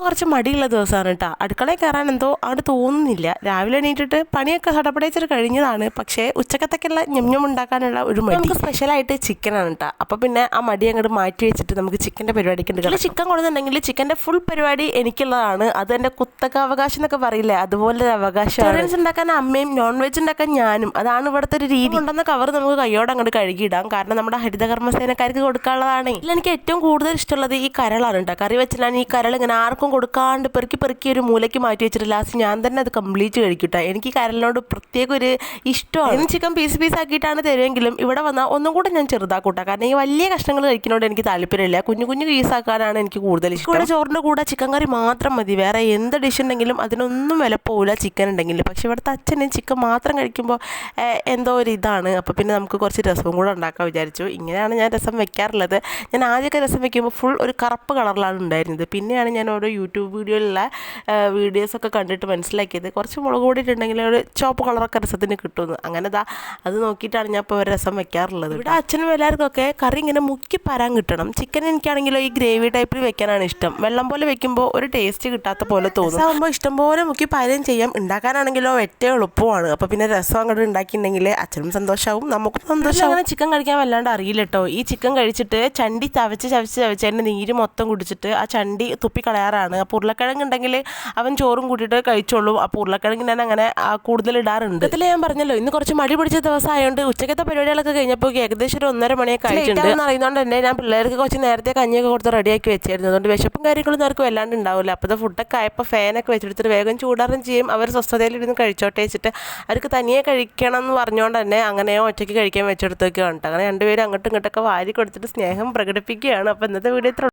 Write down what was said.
കുറച്ച് മടിയുള്ള ദിവസമാണ് കേട്ടോ. അടുക്കളയിൽ കയറാൻ എന്തോ അവിടെ തോന്നുന്നില്ല. രാവിലെ എണീറ്റിട്ട് പണിയൊക്കെ സടപടയിച്ചിട്ട് കഴിഞ്ഞതാണ്. പക്ഷേ ഉച്ചക്കത്തേക്കുള്ള ഞം ഉണ്ടാക്കാനുള്ള ഒരു മടി. നമുക്ക് സ്പെഷ്യലായിട്ട് ചിക്കനാണ് കേട്ടോ. അപ്പോൾ പിന്നെ ആ മടി അങ്ങോട്ട് മാറ്റി വെച്ചിട്ട് നമുക്ക് ചിക്കൻ്റെ പരിപാടിക്ക് ഉണ്ട്. ചിക്കൻ കൊടുക്കുന്നുണ്ടെങ്കിൽ ചിക്കൻ്റെ ഫുൾ പരിപാടി എനിക്കുള്ളതാണ്. അത് എൻ്റെ കുത്തക അവകാശം എന്നൊക്കെ പറയില്ലേ, അതുപോലെ ഒരു അവകാശം. വെജിറ്റേറിയൻസ് ഉണ്ടാക്കാൻ അമ്മയും നോൺ വെജ് ഉണ്ടാക്കാൻ ഞാനും. അതാണ് ഇവിടുത്തെ ഒരു രീതി. കൊണ്ടുവന്ന കവർ നമുക്ക് കയ്യോടെ അങ്ങോട്ട് കഴുകിയിടാം. കാരണം നമ്മുടെ ഹരിതകർമ്മസേനക്കാർക്ക് കൊടുക്കാനുള്ളതാണ്. ഇതിൽ എനിക്ക് ഏറ്റവും കൂടുതൽ ഇഷ്ടമുള്ളത് ഈ കരളാണ് കേട്ടോ. കറി വെച്ചാൽ ഈ കരൾ ഇങ്ങനെ ആർക്കും കൊടുക്കാണ്ട് പെറുക്കി ഒരു മൂലയ്ക്ക് മാറ്റി വെച്ചിട്ട് ലാസ്റ്റ് ഞാൻ തന്നെ അത് കംപ്ലീറ്റ് കഴിക്കട്ടെ. എനിക്ക് കരളിനോട് പ്രത്യേക ഒരു ഇഷ്ടമാണ്. ചിക്കൻ പീസ് ആക്കിയിട്ടാണ് തരുമെങ്കിലും ഇവിടെ വന്നാൽ ഒന്നും കൂടെ ഞാൻ ചെറുതാക്കൂട്ടാ. കാരണം ഈ വലിയ കഷ്ണങ്ങൾ കഴിക്കുന്നതുകൊണ്ട് എനിക്ക് താല്പര്യമില്ല. കുഞ്ഞു പീസാക്കാനാണ് എനിക്ക് കൂടുതൽ ഇഷ്ടം. ഇവിടെ ചോറിൻ്റെ കൂടെ ചിക്കൻ കറി മാത്രം മതി. വേറെ എന്ത് ഡിഷ് ഉണ്ടെങ്കിലും അതിനൊന്നും വില പോകില്ല ചിക്കൻ ഉണ്ടെങ്കിൽ. പക്ഷെ ഇവിടുത്തെ അച്ഛന് ചിക്കൻ മാത്രം കഴിക്കുമ്പോൾ എന്തോ ഒരു ഇതാണ്. അപ്പോൾ പിന്നെ നമുക്ക് കുറച്ച് രസവും കൂടെ ഉണ്ടാക്കാൻ വിചാരിച്ചു. ഇങ്ങനെയാണ് ഞാൻ രസം വെക്കാറുള്ളത്. ഞാൻ ആദ്യമൊക്കെ രസം വെക്കുമ്പോൾ ഫുൾ ഒരു കറുപ്പ് കളറിലാണ് ഉണ്ടായിരുന്നത്. പിന്നെയാണ് ഞാൻ ഓരോ യൂട്യൂബ് വീഡിയോയിലുള്ള വീഡിയോസൊക്കെ കണ്ടിട്ട് മനസ്സിലാക്കിയത് കുറച്ച് മുളക് പൊടി ഇട്ടുണ്ടെങ്കിൽ ഒരു ചുവപ്പ് കളറൊക്കെ രസത്തിന് കിട്ടുമെന്ന്. അങ്ങനെ അത് നോക്കിയിട്ടാണ് ഞാൻ ഇപ്പോൾ ഒരു രസം വെക്കാറുള്ളത്. ഇവിടെ അച്ഛനും എല്ലാവർക്കൊക്കെ കറി ഇങ്ങനെ മുക്കി പരാൻ കിട്ടണം. ചിക്കൻ എനിക്കാണെങ്കിലോ ഈ ഗ്രേവി ടൈപ്പിൽ വെക്കാനാണ് ഇഷ്ടം. വെള്ളം പോലെ വെക്കുമ്പോൾ ഒരു ടേസ്റ്റ് കിട്ടാത്ത പോലെ തോന്നും. ആകുമ്പോൾ ഇഷ്ടംപോലെ മുക്കി പാചകം ചെയ്യാം. ഉണ്ടാക്കാനാണെങ്കിലോ ഏറ്റവും എളുപ്പമാണ്. അപ്പോൾ പിന്നെ രസം അങ്ങോട്ട് ഉണ്ടാക്കിയിട്ടുണ്ടെങ്കിൽ അച്ഛനും സന്തോഷമാവും, നമുക്കും സന്തോഷമാവും. അങ്ങനെ ചിക്കൻ കഴിക്കാൻ വല്ലാണ്ട് അറിയില്ല കേട്ടോ. ഈ ചിക്കൻ കഴിച്ചിട്ട് ചണ്ടി ചവച്ച് അതിൻ്റെ നീര് മൊത്തം കുടിച്ചിട്ട് ആ ചണ്ടി തുപ്പിക്കളയാറാണ്. അപ്പോൾ ഉരുളക്കിഴങ്ങ് ഉണ്ടെങ്കിൽ അവൻ ചോറും കൂട്ടിയിട്ട് കഴിച്ചോളും. അപ്പോൾ ഉരുളക്കിഴങ്ങ് ഞാൻ അങ്ങനെ കൂടുതൽ ഇടാറുണ്ട്. ഇതിൽ ഞാൻ പറഞ്ഞല്ലോ ഇന്ന് കുറച്ച് മടി പിടിച്ച ദിവസം ആയതുകൊണ്ട് ഉച്ചക്കത്തെ പരിപാടികളൊക്കെ കഴിഞ്ഞപ്പോൾ ഏകദേശം ഒരു 1:30 മണിയൊക്കെ കഴിച്ചിട്ടുണ്ട്. അറിയുന്നതുകൊണ്ട് തന്നെ ഞാൻ പിള്ളേർക്ക് കുറച്ച് നേരത്തെ കഞ്ഞിയൊക്കെ കൊടുത്ത് റെഡിയാക്കി വെച്ചായിരുന്നു. അതുകൊണ്ട് വിശപ്പും കാര്യങ്ങളൊന്നും അവർക്ക് വല്ലാണ്ട് ഉണ്ടാവില്ല. അപ്പോൾ ഫുഡൊക്കെ ആയപ്പോൾ ഫാനൊക്കെ വെച്ചെടുത്തിട്ട് വേഗം ചൂടാറും ചെയ്യും. അവർ സ്വസ്ഥതയിലിരുന്ന് കഴിച്ചോട്ടെ വെച്ചിട്ട് അവർക്ക് തനിയെ കഴിക്കണം എന്ന് പറഞ്ഞുകൊണ്ട് തന്നെ അങ്ങനെയോ ഒറ്റയ്ക്ക് കഴിക്കാൻ വെച്ചെടുത്തൊക്കെ ഉണ്ട്. അങ്ങനെ രണ്ടുപേരും അങ്ങോട്ടും ഇങ്ങോട്ടൊക്കെ വാരി കൊടുത്തിട്ട് സ്നേഹം പ്രകടിപ്പിക്കുകയാണ്. അപ്പോൾ ഇന്നത്തെ വീഡിയോ